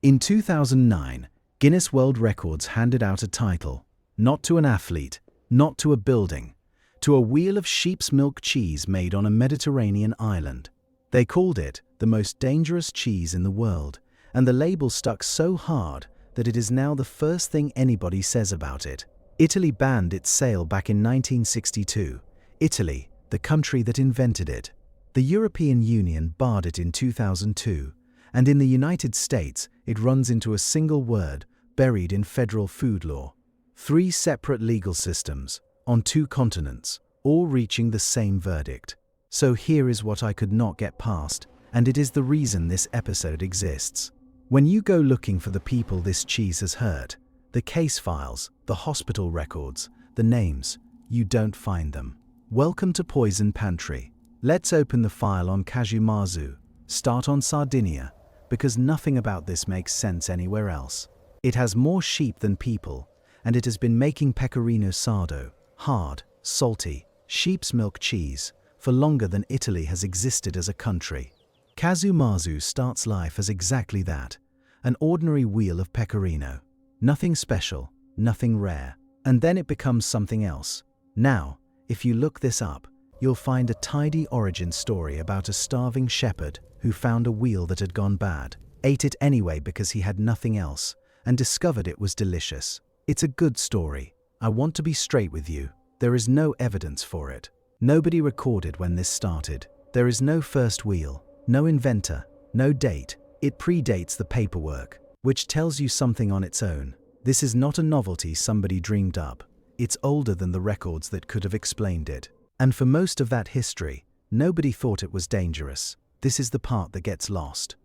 In 2009, Guinness World Records handed out a title, not to an athlete, not to a building, to a wheel of sheep's milk cheese made on a Mediterranean island. They called it the most dangerous cheese in the world, and the label stuck so hard that it is now the first thing anybody says about it. Italy banned its sale back in 1962. Italy, the country that invented it. The European Union barred it in 2002, and in the United States, it runs into a single word buried in federal food law. 3 separate legal systems, on 2 continents, all reaching the same verdict. So here is what I could not get past, and it is the reason this episode exists. When you go looking for the people this cheese has hurt, the case files, the hospital records, the names, you don't find them. Welcome to Poison Pantry. Let's open the file on Casu Marzu, start on Sardinia, because nothing about this makes sense anywhere else. It has more sheep than people, and it has been making pecorino sardo, hard, salty, sheep's milk cheese, for longer than Italy has existed as a country. Casu Marzu starts life as exactly that, an ordinary wheel of pecorino. Nothing special, nothing rare, and then it becomes something else. Now, if you look this up, you'll find a tidy origin story about a starving shepherd who found a wheel that had gone bad, ate it anyway because he had nothing else, and discovered it was delicious. It's a good story. I want to be straight with you. There is no evidence for it. Nobody recorded when this started. There is no first wheel, no inventor, no date. It predates the paperwork, which tells you something on its own. This is not a novelty somebody dreamed up. It's older than the records that could have explained it. And for most of that history, nobody thought it was dangerous. This is the part that gets lost.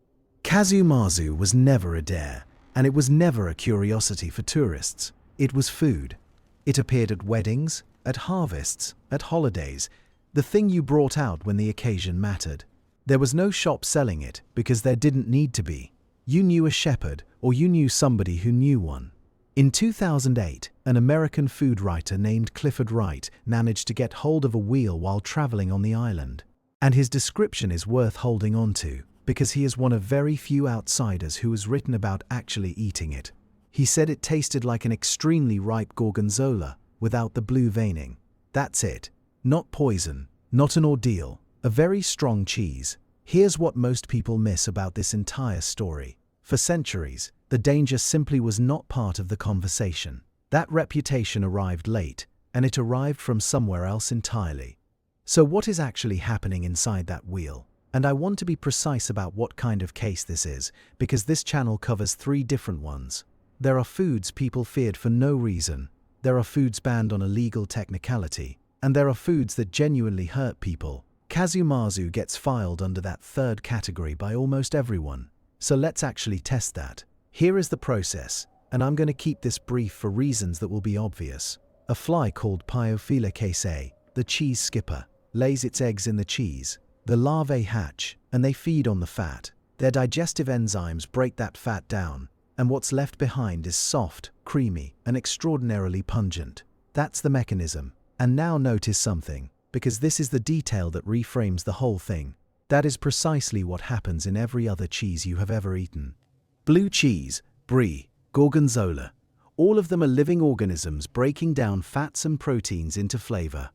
Casu Marzu was never a dare, and it was never a curiosity for tourists. It was food. It appeared at weddings, at harvests, at holidays, the thing you brought out when the occasion mattered. There was no shop selling it because there didn't need to be. You knew a shepherd, or you knew somebody who knew one. In 2008, an American food writer named Clifford Wright managed to get hold of a wheel while traveling on the island. And his description is worth holding on to, because he is one of very few outsiders who has written about actually eating it. He said it tasted like an extremely ripe gorgonzola, without the blue veining. That's it. Not poison, not an ordeal, a very strong cheese. Here's what most people miss about this entire story. For centuries, the danger simply was not part of the conversation. That reputation arrived late, and it arrived from somewhere else entirely. So what is actually happening inside that wheel? And I want to be precise about what kind of case this is, because this channel covers 3 different ones. There are foods people feared for no reason. There are foods banned on a legal technicality. And there are foods that genuinely hurt people. Casu Marzu gets filed under that 3rd category by almost everyone. So let's actually test that. Here is the process, and I'm going to keep this brief for reasons that will be obvious. A fly called Pyophila caseae, the cheese skipper, lays its eggs in the cheese. The larvae hatch, and they feed on the fat. Their digestive enzymes break that fat down, and what's left behind is soft, creamy, and extraordinarily pungent. That's the mechanism. And now notice something, because this is the detail that reframes the whole thing. That is precisely what happens in every other cheese you have ever eaten. Blue cheese, brie, gorgonzola, all of them are living organisms breaking down fats and proteins into flavor.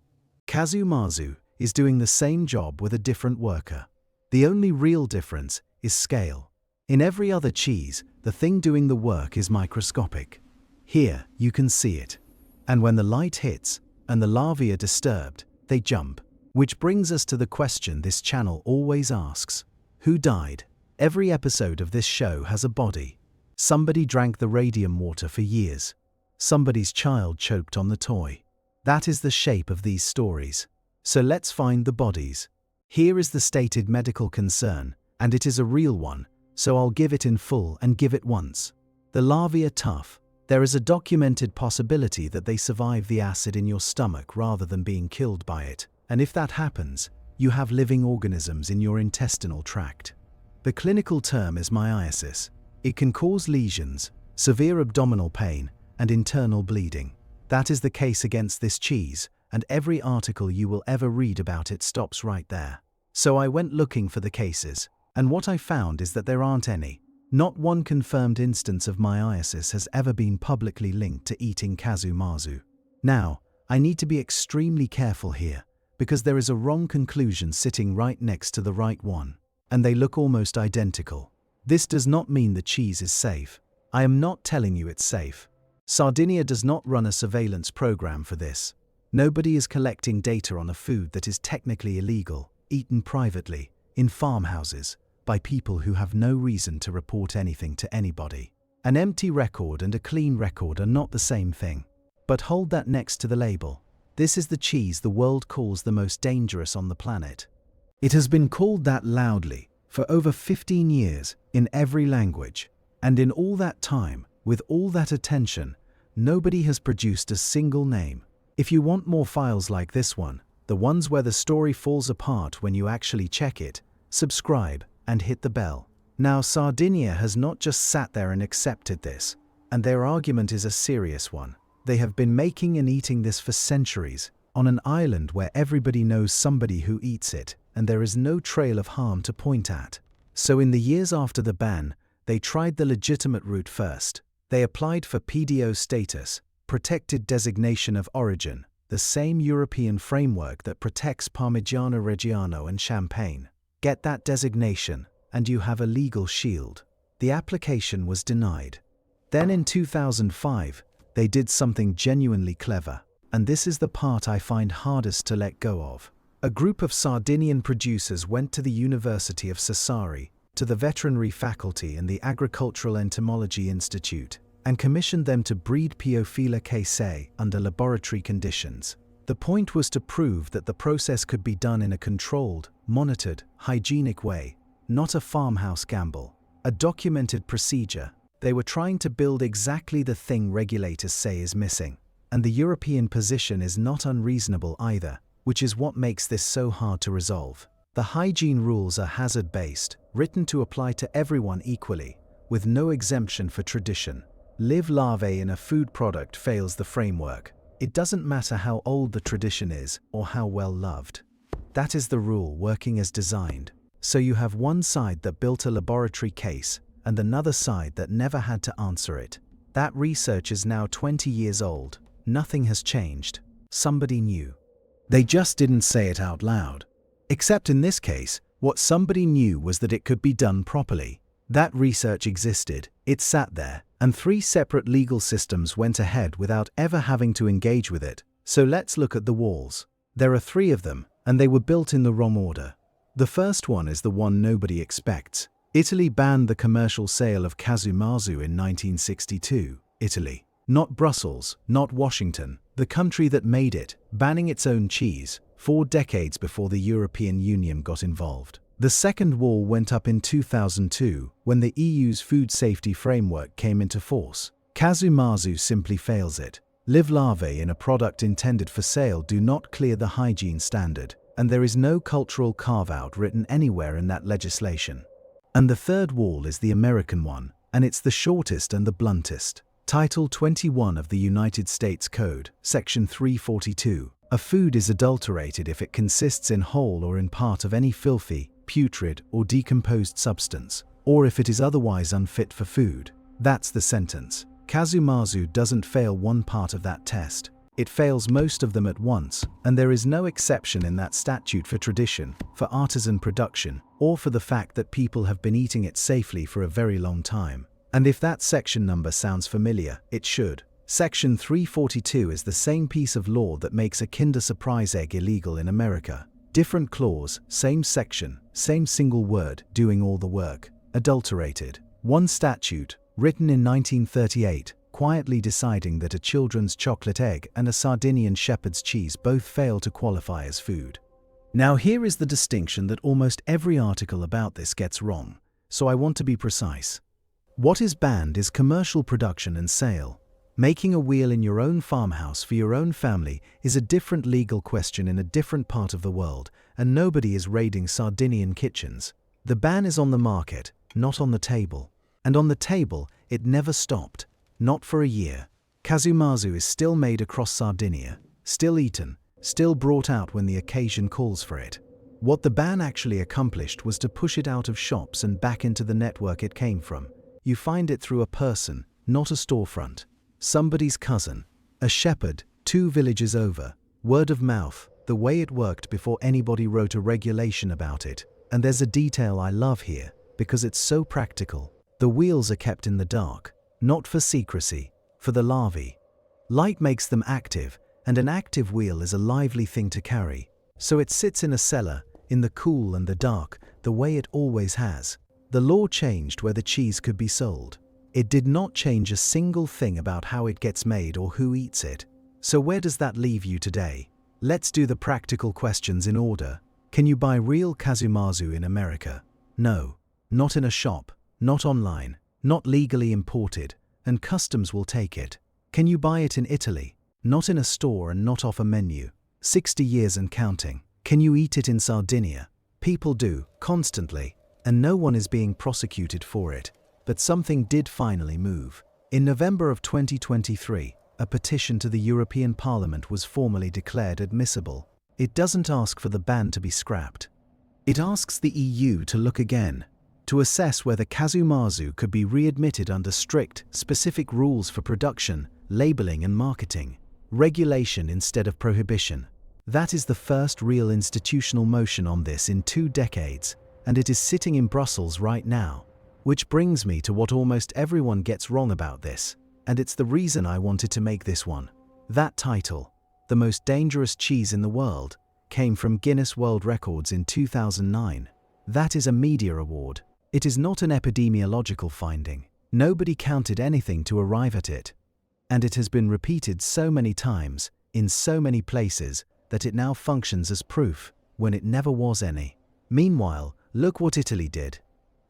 Casu Marzu is doing the same job with a different worker. The only real difference is scale. In every other cheese, the thing doing the work is microscopic. Here, you can see it. And when the light hits, and the larvae are disturbed, they jump. Which brings us to the question this channel always asks. Who died? Every episode of this show has a body. Somebody drank the radium water for years. Somebody's child choked on the toy. That is the shape of these stories. So let's find the bodies. Here is the stated medical concern, and it is a real one, so I'll give it in full and give it once. The larvae are tough. There is a documented possibility that they survive the acid in your stomach rather than being killed by it, and if that happens, you have living organisms in your intestinal tract. The clinical term is myiasis. It can cause lesions, severe abdominal pain, and internal bleeding. That is the case against this cheese, and every article you will ever read about it stops right there. So I went looking for the cases, and what I found is that there aren't any. Not one confirmed instance of myiasis has ever been publicly linked to eating Casu Marzu. Now, I need to be extremely careful here, because there is a wrong conclusion sitting right next to the right one, and they look almost identical. This does not mean the cheese is safe. I am not telling you it's safe. Sardinia does not run a surveillance program for this. Nobody is collecting data on a food that is technically illegal, eaten privately, in farmhouses, by people who have no reason to report anything to anybody. An empty record and a clean record are not the same thing. But hold that next to the label. This is the cheese the world calls the most dangerous on the planet. It has been called that loudly for over 15 years in every language. And in all that time, with all that attention, nobody has produced a single name. If you want more files like this one, the ones where the story falls apart when you actually check it, subscribe and hit the bell. Now, Sardinia has not just sat there and accepted this, and their argument is a serious one. They have been making and eating this for centuries, on an island where everybody knows somebody who eats it, and there is no trail of harm to point at. So in the years after the ban, they tried the legitimate route first. They applied for PDO status, protected designation of origin, the same European framework that protects Parmigiano Reggiano and Champagne. Get that designation, and you have a legal shield. The application was denied. Then in 2005, they did something genuinely clever, and this is the part I find hardest to let go of. A group of Sardinian producers went to the University of Sassari, to the veterinary faculty and the Agricultural Entomology Institute, and commissioned them to breed Piophila caseae under laboratory conditions. The point was to prove that the process could be done in a controlled, monitored, hygienic way, not a farmhouse gamble. A documented procedure. They were trying to build exactly the thing regulators say is missing. And the European position is not unreasonable either, which is what makes this so hard to resolve. The hygiene rules are hazard-based, written to apply to everyone equally, with no exemption for tradition. Live larvae in a food product fails the framework. It doesn't matter how old the tradition is or how well loved. That is the rule working as designed. So you have one side that built a laboratory case and another side that never had to answer it. That research is now 20 years old. Nothing has changed. Somebody knew. They just didn't say it out loud. Except in this case, what somebody knew was that it could be done properly. That research existed, it sat there, and 3 separate legal systems went ahead without ever having to engage with it. So let's look at the walls. There are 3 of them, and they were built in the wrong order. The first one is the one nobody expects. Italy banned the commercial sale of Casu Marzu in 1962. Italy. Not Brussels, not Washington, the country that made it, banning its own cheese, 4 decades before the European Union got involved. The second wall went up in 2002 when the EU's food safety framework came into force. Casu Marzu simply fails it. Live larvae in a product intended for sale do not clear the hygiene standard, and there is no cultural carve-out written anywhere in that legislation. And the third wall is the American one, and it's the shortest and the bluntest. Title 21 of the United States Code, Section 342. A food is adulterated if it consists in whole or in part of any filthy, putrid, or decomposed substance, or if it is otherwise unfit for food. That's the sentence. Casu Marzu doesn't fail one part of that test. It fails most of them at once, and there is no exception in that statute for tradition, for artisan production, or for the fact that people have been eating it safely for a very long time. And if that section number sounds familiar, it should. Section 342 is the same piece of law that makes a Kinder Surprise egg illegal in America. Different clause, same section, same single word, doing all the work. Adulterated. One statute, written in 1938, quietly deciding that a children's chocolate egg and a Sardinian shepherd's cheese both fail to qualify as food. Now here is the distinction that almost every article about this gets wrong, so I want to be precise. What is banned is commercial production and sale. Making a wheel in your own farmhouse for your own family is a different legal question in a different part of the world, and nobody is raiding Sardinian kitchens. The ban is on the market, not on the table. And on the table, it never stopped. Not for a year. Casu Marzu is still made across Sardinia, still eaten, still brought out when the occasion calls for it. What the ban actually accomplished was to push it out of shops and back into the network it came from. You find it through a person, not a storefront. Somebody's cousin, a shepherd, 2 villages over. Word of mouth, the way it worked before anybody wrote a regulation about it. And there's a detail I love here, because it's so practical. The wheels are kept in the dark, not for secrecy, for the larvae. Light makes them active, and an active wheel is a lively thing to carry. So it sits in a cellar, in the cool and the dark, the way it always has. The law changed where the cheese could be sold. It did not change a single thing about how it gets made or who eats it. So where does that leave you today? Let's do the practical questions in order. Can you buy real Casu Marzu in America? No. Not in a shop, not online, not legally imported, and customs will take it. Can you buy it in Italy? Not in a store and not off a menu. 60 years and counting. Can you eat it in Sardinia? People do, constantly, and no one is being prosecuted for it. But something did finally move. In November of 2023, a petition to the European Parliament was formally declared admissible. It doesn't ask for the ban to be scrapped. It asks the EU to look again, to assess whether Casu Marzu could be readmitted under strict, specific rules for production, labeling and marketing. Regulation instead of prohibition. That is the first real institutional motion on this in 2 decades, and it is sitting in Brussels right now. Which brings me to what almost everyone gets wrong about this, and it's the reason I wanted to make this one. That title, The Most Dangerous Cheese in the World, came from Guinness World Records in 2009. That is a media award. It is not an epidemiological finding. Nobody counted anything to arrive at it. And it has been repeated so many times, in so many places, that it now functions as proof, when it never was any. Meanwhile, look what Italy did.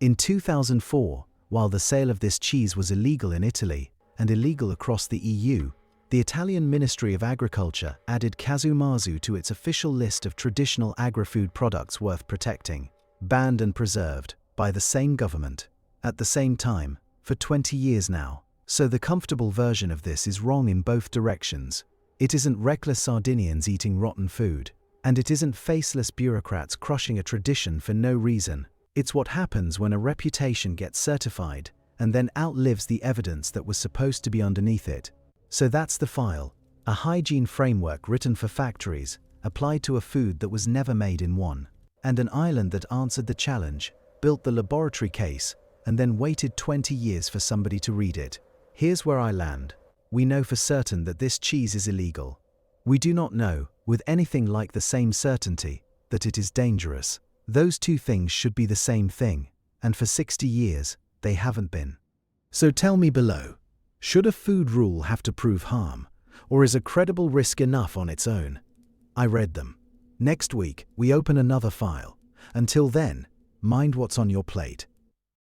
In 2004, while the sale of this cheese was illegal in Italy, and illegal across the EU, the Italian Ministry of Agriculture added Casu Marzu to its official list of traditional agri-food products worth protecting, banned and preserved, by the same government. At the same time, for 20 years now. So the comfortable version of this is wrong in both directions. It isn't reckless Sardinians eating rotten food, and it isn't faceless bureaucrats crushing a tradition for no reason. It's what happens when a reputation gets certified and then outlives the evidence that was supposed to be underneath it. So that's the file, a hygiene framework written for factories, applied to a food that was never made in one, and an island that answered the challenge, built the laboratory case, and then waited 20 years for somebody to read it. Here's where I land. We know for certain that this cheese is illegal. We do not know, with anything like the same certainty, that it is dangerous. Those two things should be the same thing, and for 60 years, they haven't been. So tell me below, should a food rule have to prove harm, or is a credible risk enough on its own? I read them. Next week, we open another file. Until then, mind what's on your plate.